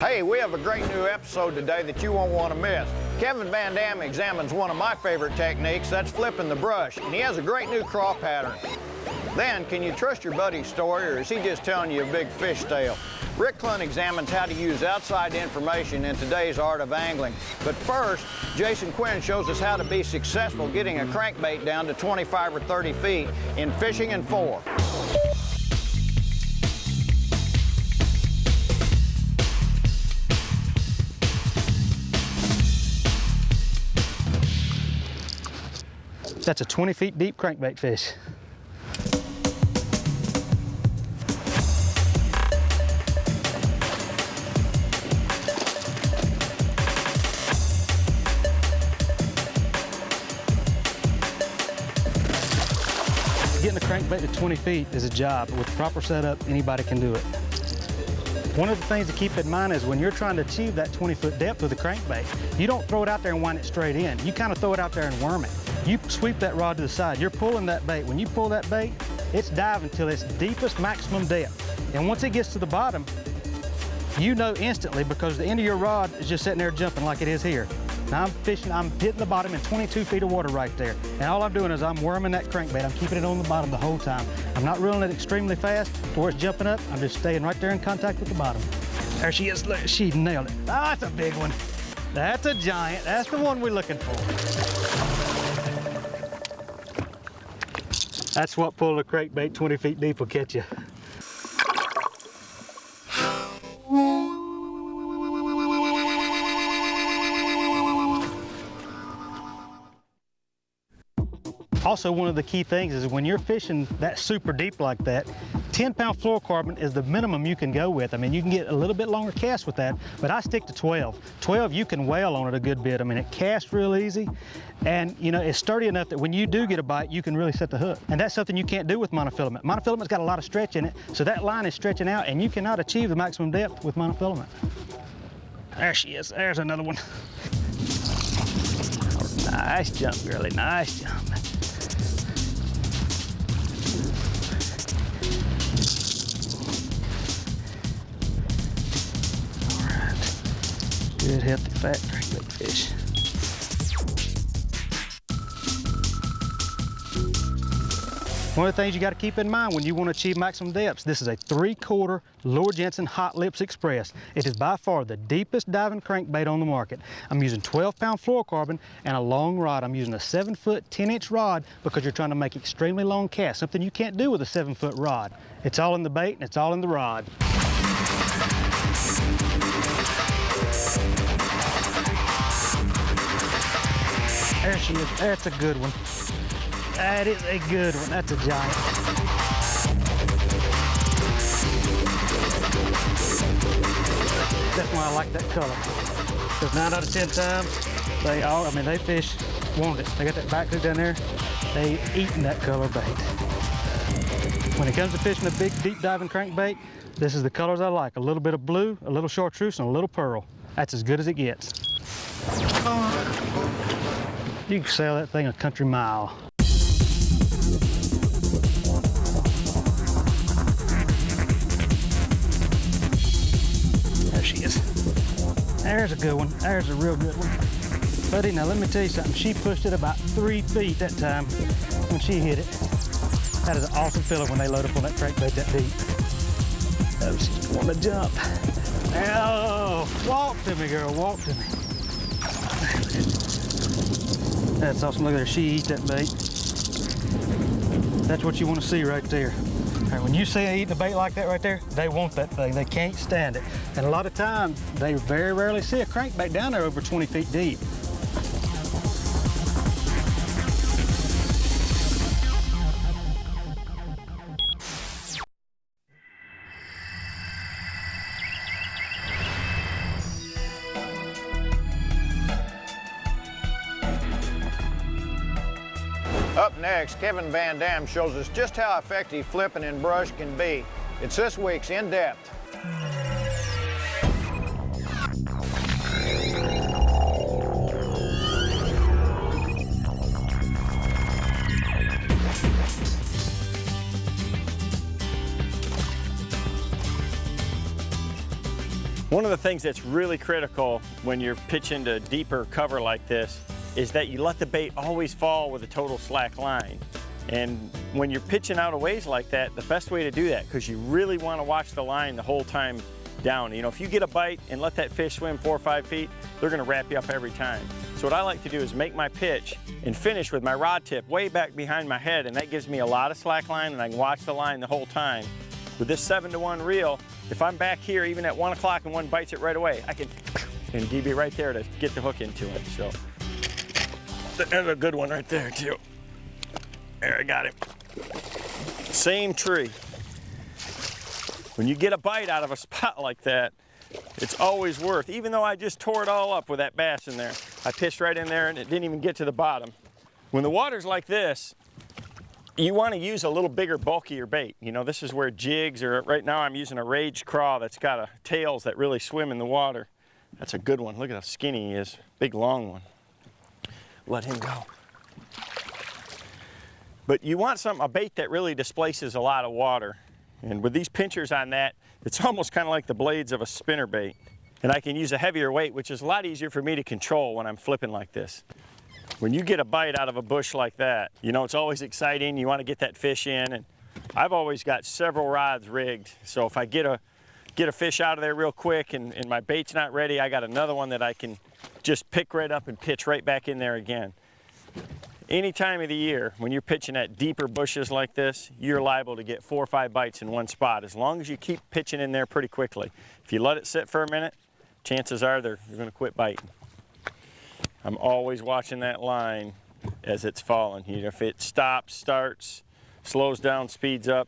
Hey, we have a great new episode today that you won't want to miss. Kevin Van Dam examines one of my favorite techniques, that's flipping the brush, and he has a great new craw pattern. Then, can you trust your buddy's story, or is he just telling you a big fish tale? Rick Clun examines how to use outside information in today's art of angling. But first, Jason Quinn shows us how to be successful getting a crankbait down to 25 or 30 feet in Fishing in 4. That's a 20 feet deep crankbait fish. Getting a crankbait to 20 feet is a job, but with the proper setup, anybody can do it. One of the things to keep in mind is when you're trying to achieve that 20-foot depth with a crankbait, you don't throw it out there and wind it straight in. You kind of throw it out there and worm it. You sweep that rod to the side. You're pulling that bait. When you pull that bait, it's diving till its deepest maximum depth. And once it gets to the bottom, you know instantly because the end of your rod is just sitting there jumping like it is here. Now I'm fishing, I'm hitting the bottom in 22 feet of water right there. And all I'm doing is I'm worming that crankbait. I'm keeping it on the bottom the whole time. I'm not reeling it extremely fast before it's jumping up. I'm just staying right there in contact with the bottom. There she is, look, she nailed it. Ah, that's a big one. That's a giant, that's the one we're looking for. That's what pulling a crankbait 20 feet deep will catch you. Also, one of the key things is when you're fishing that super deep like that, 10-pound fluorocarbon is the minimum you can go with. I mean, you can get a little bit longer cast with that, but I stick to 12. 12, you can whale on it a good bit. I mean, it casts real easy, and you know, it's sturdy enough that when you do get a bite, you can really set the hook. And that's something you can't do with monofilament. Monofilament's got a lot of stretch in it, so that line is stretching out, and you cannot achieve the maximum depth with monofilament. There she is, there's another one. Nice jump, girlie, nice jump. Good, healthy, fat crankbait fish. One of the things you got to keep in mind when you want to achieve maximum depths, this is a 3/4 Lord Jensen Hot Lips Express. It is by far the deepest diving crankbait on the market. I'm using 12-pound fluorocarbon and a long rod. I'm using a 7-foot, 10-inch rod because you're trying to make extremely long casts, something you can't do with a 7-foot rod. It's all in the bait and it's all in the rod. There she is. That's a good one. That is a good one. That's a giant. That's why I like that color. Because 9 out of 10 times, they fish want it. They got that back hook down there. They eating that color bait. When it comes to fishing a big, deep diving crankbait, this is the colors I like. A little bit of blue, a little chartreuse, and a little pearl. That's as good as it gets. You can sail that thing a country mile. There she is. There's a good one. There's a real good one. Buddy, now let me tell you something. She pushed it about 3 feet that time when she hit it. That is an awesome feeling when they load up on that crankbait that deep. Oh, she's wanting to jump. Oh, walk to me, girl, walk to me. That's awesome. Look at her. She eat that bait. That's what you want to see right there. All right, when you see they eating a bait like that right there, they want that thing. They can't stand it. And a lot of times, they very rarely see a crankbait down there over 20 feet deep. Up next, Kevin Van Dam shows us just how effective flipping in brush can be. It's this week's In Depth. One of the things that's really critical when you're pitching to deeper cover like this is that you let the bait always fall with a total slack line. And when you're pitching out a ways like that, the best way to do that, because you really want to watch the line the whole time down. You know, if you get a bite and let that fish swim 4 or 5 feet, they're going to wrap you up every time. So what I like to do is make my pitch and finish with my rod tip way back behind my head, and that gives me a lot of slack line and I can watch the line the whole time. With this 7-to-1 reel, if I'm back here even at 1 o'clock and one bites it right away, I can and be right there to get the hook into it. So there's a good one right there too. There, I got him. Same tree. When you get a bite out of a spot like that, it's always worth, even though I just tore it all up with that bass in there. I pitched right in there and it didn't even get to the bottom. When the water's like this, you want to use a little bigger, bulkier bait. You know, this is where jigs, or right now I'm using a rage craw that's got tails that really swim in the water. That's a good one. Look at how skinny he is. Big, long one. Let him go. But you want a bait that really displaces a lot of water. And with these pinchers on that, it's almost kind of like the blades of a spinner bait. And I can use a heavier weight, which is a lot easier for me to control when I'm flipping like this. When you get a bite out of a bush like that, you know, it's always exciting. You want to get that fish in. And I've always got several rods rigged. So if I get a fish out of there real quick and my bait's not ready, I got another one that I can just pick right up and pitch right back in there again. Any time of the year, when you're pitching at deeper bushes like this, you're liable to get 4 or 5 bites in one spot, as long as you keep pitching in there pretty quickly. If you let it sit for a minute, chances are they're going to quit biting. I'm always watching that line as it's falling. You know, if it stops, starts, slows down, speeds up,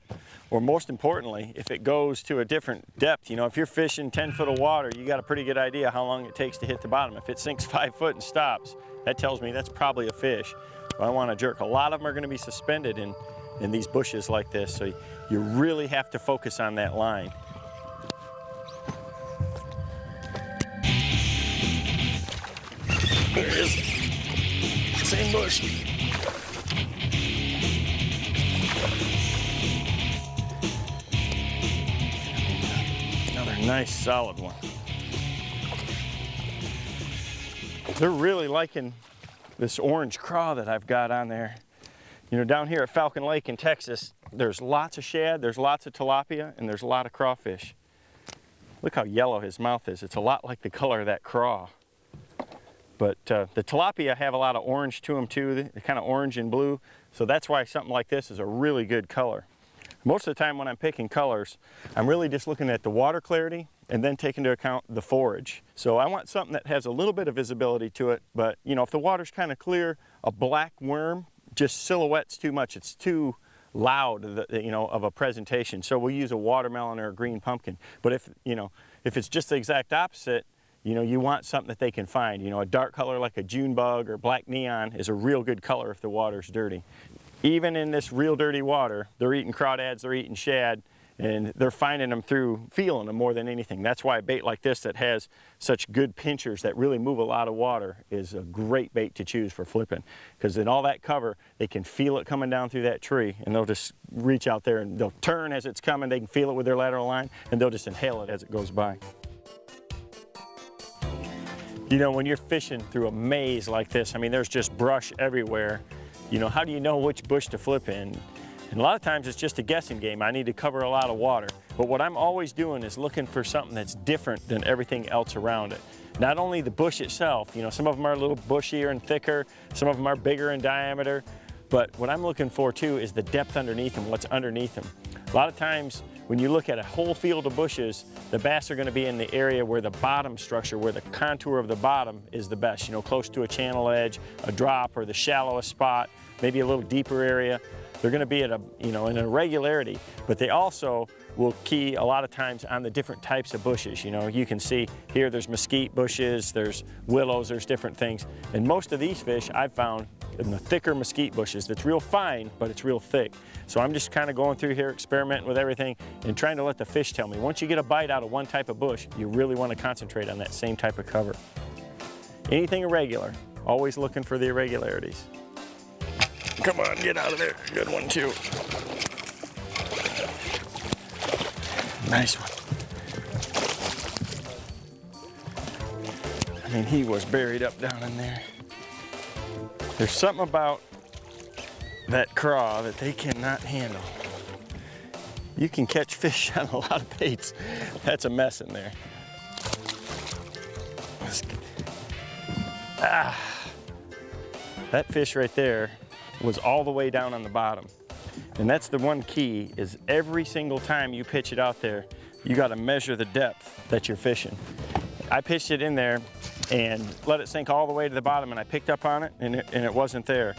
or most importantly, if it goes to a different depth. You know, if you're fishing 10 foot of water, you got a pretty good idea how long it takes to hit the bottom. If it sinks 5 foot and stops, that tells me that's probably a fish. I want to jerk. A lot of them are going to be suspended in these bushes like this, so you really have to focus on that line. There it is. Same bush. Another nice solid one. They're really liking this orange craw that I've got on there. You know, down here at Falcon Lake in Texas, there's lots of shad, there's lots of tilapia, and there's a lot of crawfish. Look how yellow his mouth is. It's a lot like the color of that craw. But the tilapia have a lot of orange to them too. They're kind of orange and blue. So that's why something like this is a really good color. Most of the time when I'm picking colors, I'm really just looking at the water clarity and then taking into account the forage. So I want something that has a little bit of visibility to it, but you know, if the water's kind of clear, a black worm just silhouettes too much. It's too loud, you know, of a presentation. So we'll use a watermelon or a green pumpkin. But if, you know, if it's just the exact opposite, you know, you want something that they can find. You know, a dark color like a June bug or black neon is a real good color if the water's dirty. Even in this real dirty water, they're eating crawdads, they're eating shad, and they're finding them through feeling them more than anything. That's why a bait like this that has such good pinchers that really move a lot of water is a great bait to choose for flipping. Because in all that cover, they can feel it coming down through that tree, and they'll just reach out there and they'll turn as it's coming. They can feel it with their lateral line, and they'll just inhale it as it goes by. You know, when you're fishing through a maze like this, I mean, there's just brush everywhere. You know, how do you know which bush to flip in? And a lot of times it's just a guessing game. I need to cover a lot of water. But what I'm always doing is looking for something that's different than everything else around it. Not only the bush itself, you know, some of them are a little bushier and thicker, some of them are bigger in diameter, but what I'm looking for too is the depth underneath them, what's underneath them. A lot of times when you look at a whole field of bushes, the bass are going to be in the area where the bottom structure, where the contour of the bottom is the best, you know, close to a channel edge, a drop, or the shallowest spot, maybe a little deeper area. They're going to be at a, you know, an irregularity, but they also will key a lot of times on the different types of bushes. You know, you can see here there's mesquite bushes, there's willows, there's different things. And most of these fish I've found in the thicker mesquite bushes that's real fine, but it's real thick. So I'm just kind of going through here, experimenting with everything and trying to let the fish tell me. Once you get a bite out of one type of bush, you really want to concentrate on that same type of cover. Anything irregular, always looking for the irregularities. Come on, get out of there. Good one too. Nice one. mean, he was buried up down in there. There's something about that craw that they cannot handle. You can catch fish on a lot of baits. That's a mess in there. That fish right there was all the way down on the bottom. And that's the one key, is every single time you pitch it out there, you got to measure the depth that you're fishing. I pitched it in there and let it sink all the way to the bottom, and I picked up on it, and it wasn't there.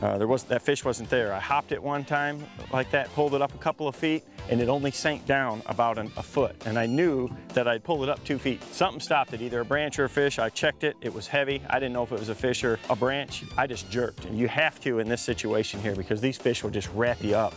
That fish wasn't there. I hopped it one time like that, pulled it up a couple of feet, and it only sank down about a foot. And I knew that I'd pulled it up 2 feet. Something stopped it, either a branch or a fish. I checked it, it was heavy. I didn't know if it was a fish or a branch. I just jerked. And you have to in this situation here, because these fish will just wrap you up.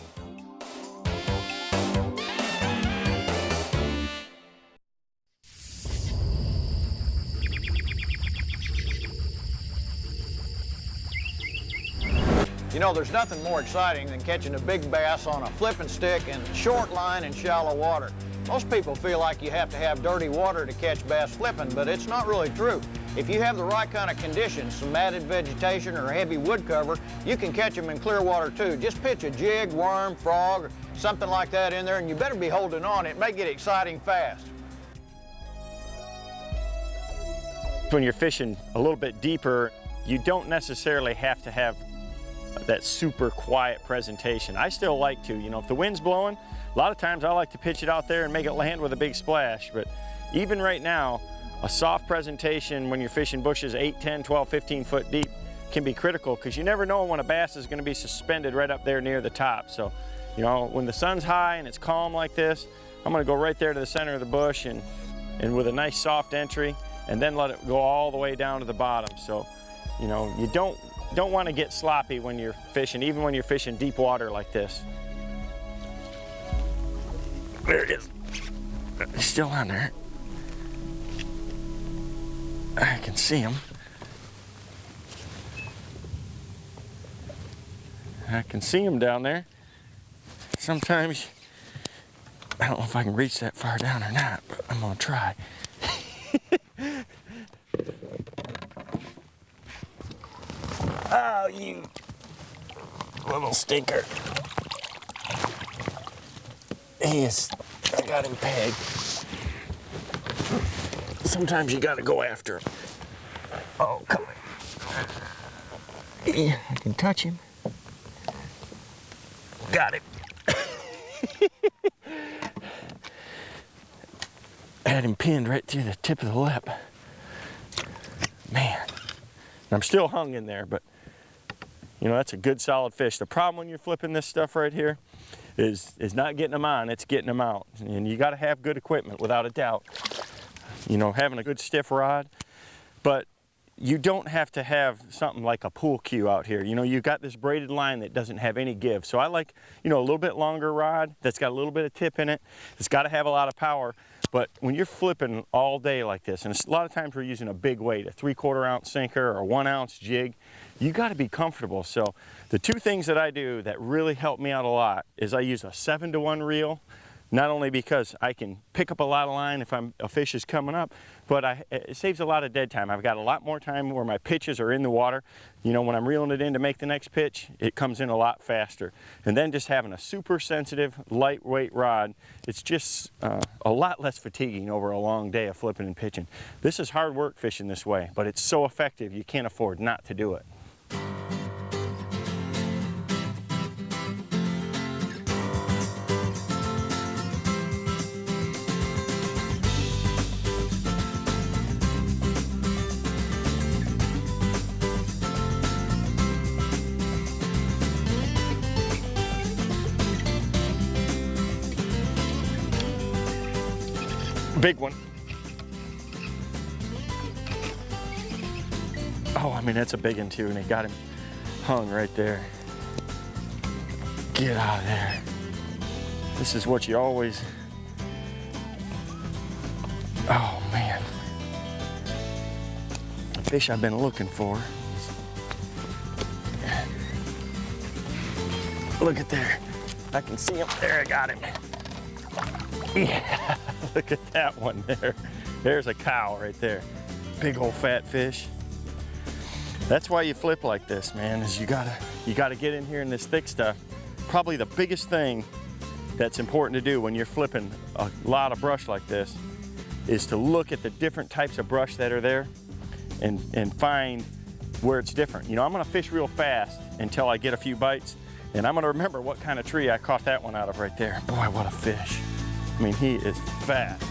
You know, there's nothing more exciting than catching a big bass on a flipping stick and short line in shallow water. Most people feel like you have to have dirty water to catch bass flipping, but it's not really true. If you have the right kind of conditions, some matted vegetation or heavy wood cover, you can catch them in clear water too. Just pitch a jig, worm, frog, or something like that in there, and you better be holding on. It may get exciting fast. When you're fishing a little bit deeper, you don't necessarily have to have that super quiet presentation. I still like to, you know, if the wind's blowing, a lot of times I like to pitch it out there and make it land with a big splash. But even right now, a soft presentation when you're fishing bushes 8, 10, 12, 15 foot deep can be critical, because you never know when a bass is going to be suspended right up there near the top. So, you know, when the sun's high and it's calm like this, I'm going to go right there to the center of the bush and with a nice soft entry, and then let it go all the way down to the bottom. So, you know, you don't want to get sloppy when you're fishing, even when you're fishing deep water like this. There it is. He's still on there. I can see him. I can see him down there. Sometimes, I don't know if I can reach that far down or not, but I'm gonna try. Oh, you little stinker. I got him pegged. Sometimes you gotta go after him. Oh, come on. Yeah, I can touch him. Got him. I had him pinned right through the tip of the lip. Man, I'm still hung in there, but you know, that's a good solid fish. The problem when you're flipping this stuff right here is not getting them on, it's getting them out. And you gotta have good equipment, without a doubt. You know, having a good stiff rod, but you don't have to have something like a pool cue out here. You know, you've got this braided line that doesn't have any give. So I like, you know, a little bit longer rod that's got a little bit of tip in it. It's gotta have a lot of power. But when you're flipping all day like this, and a lot of times we're using a big weight, a 3/4 ounce sinker or a 1 ounce jig, you got to be comfortable. So the two things that I do that really help me out a lot is I use a 7-to-1 reel, not only because I can pick up a lot of line if a fish is coming up, but it saves a lot of dead time. I've got a lot more time where my pitches are in the water. You know, when I'm reeling it in to make the next pitch, it comes in a lot faster. And then just having a super sensitive, lightweight rod, it's just a lot less fatiguing over a long day of flipping and pitching. This is hard work fishing this way, but it's so effective you can't afford not to do it. Big one. Oh, I mean, that's a big one too, and it got him hung right there. Get out of there. This is what you always... Oh, man. The fish I've been looking for. Look at there. I can see him. There, I got him. Yeah, look at that one there. There's a cow right there. big old fat fish. That's why you flip like this, man, is you gotta get in here in this thick stuff. Probably the biggest thing that's important to do when you're flipping a lot of brush like this is to look at the different types of brush that are there and find where it's different. You know, I'm gonna fish real fast until I get a few bites, and I'm gonna remember what kind of tree I caught that one out of right there. Boy, what a fish. I mean, he is fat.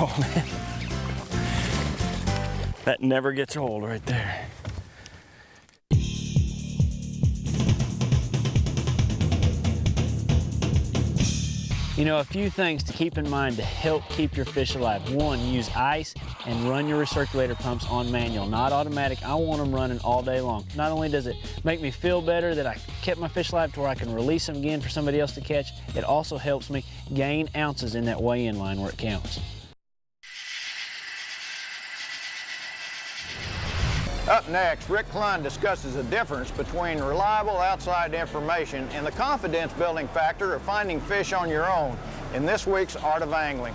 Oh man, that never gets old right there. You know, a few things to keep in mind to help keep your fish alive. One, use ice and run your recirculator pumps on manual, not automatic. I want them running all day long. Not only does it make me feel better that I kept my fish alive to where I can release them again for somebody else to catch, it also helps me gain ounces in that weigh-in line where it counts. Up next, Rick Clunn discusses the difference between reliable outside information and the confidence-building factor of finding fish on your own in this week's Art of Angling.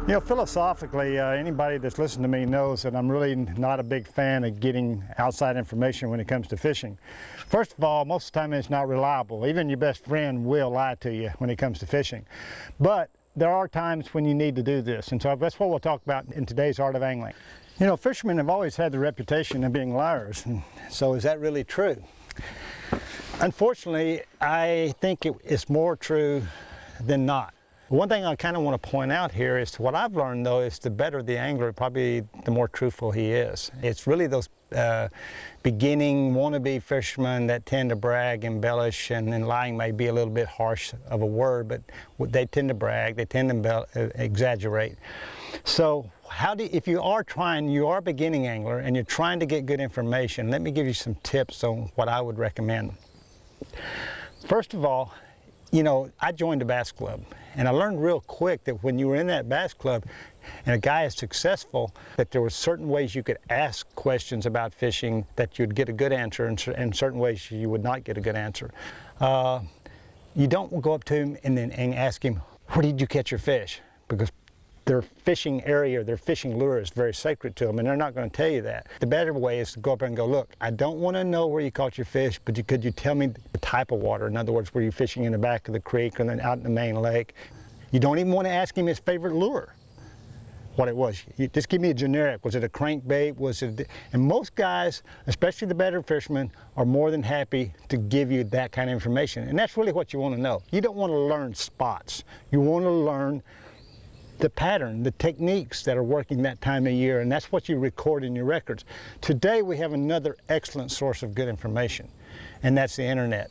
You know, philosophically, anybody that's listened to me knows that I'm really not a big fan of getting outside information when it comes to fishing. First of all, most of the time it's not reliable. Even your best friend will lie to you when it comes to fishing. But there are times when you need to do this, and so that's what we'll talk about in today's Art of Angling. You know, fishermen have always had the reputation of being liars, and so is that really true? Unfortunately, I think it's more true than not. One thing I kind of want to point out here is what I've learned, though, is the better the angler, probably the more truthful he is. It's really those beginning wannabe fishermen that tend to brag, embellish, and lying may be a little bit harsh of a word, but they tend to brag, they tend to exaggerate. So if you are a beginning angler and you're trying to get good information, let me give you some tips on what I would recommend. First of all, you know, I joined a bass club, and I learned real quick that when you were in that bass club and a guy is successful, that there were certain ways you could ask questions about fishing that you'd get a good answer, and certain ways you would not get a good answer. You don't go up to him and ask him, where did you catch your fish? Because their fishing area, their fishing lure is very sacred to them, and they're not going to tell you that. The better way is to go up there and go, look, I don't want to know where you caught your fish, but could you tell me the type of water? In other words, were you fishing in the back of the creek or then out in the main lake? You don't even want to ask him his favorite lure, what it was. You just give me a generic. Was it a crankbait? Was it? And most guys, especially the better fishermen, are more than happy to give you that kind of information. And that's really what you want to know. You don't want to learn spots. You want to learn the pattern, the techniques that are working that time of year, and that's what you record in your records. Today we have another excellent source of good information, and that's the internet.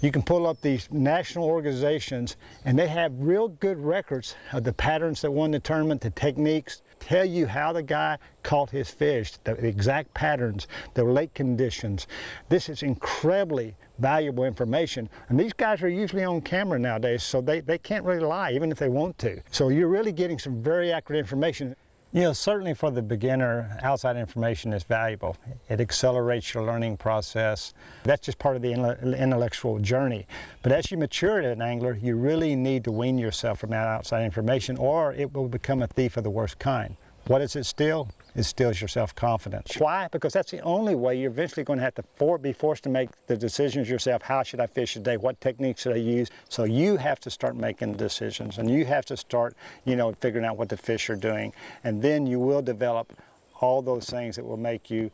You can pull up these national organizations, and they have real good records of the patterns that won the tournament, the techniques, tell you how the guy caught his fish, the exact patterns, the lake conditions. This is incredibly valuable information, and these guys are usually on camera nowadays, so they can't really lie even if they want to. So you're really getting some very accurate information. You know, certainly for the beginner, outside information is valuable. It accelerates your learning process. That's just part of the intellectual journey. But as you mature as an angler, you really need to wean yourself from that outside information, or it will become a thief of the worst kind. What does it steal? It steals your self-confidence. Why? Because that's the only way you're eventually going to have to be forced to make the decisions yourself. How should I fish today? What techniques should I use? So you have to start making decisions, and you have to start, you know, figuring out what the fish are doing. And then you will develop all those things that will make you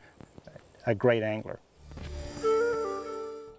a great angler.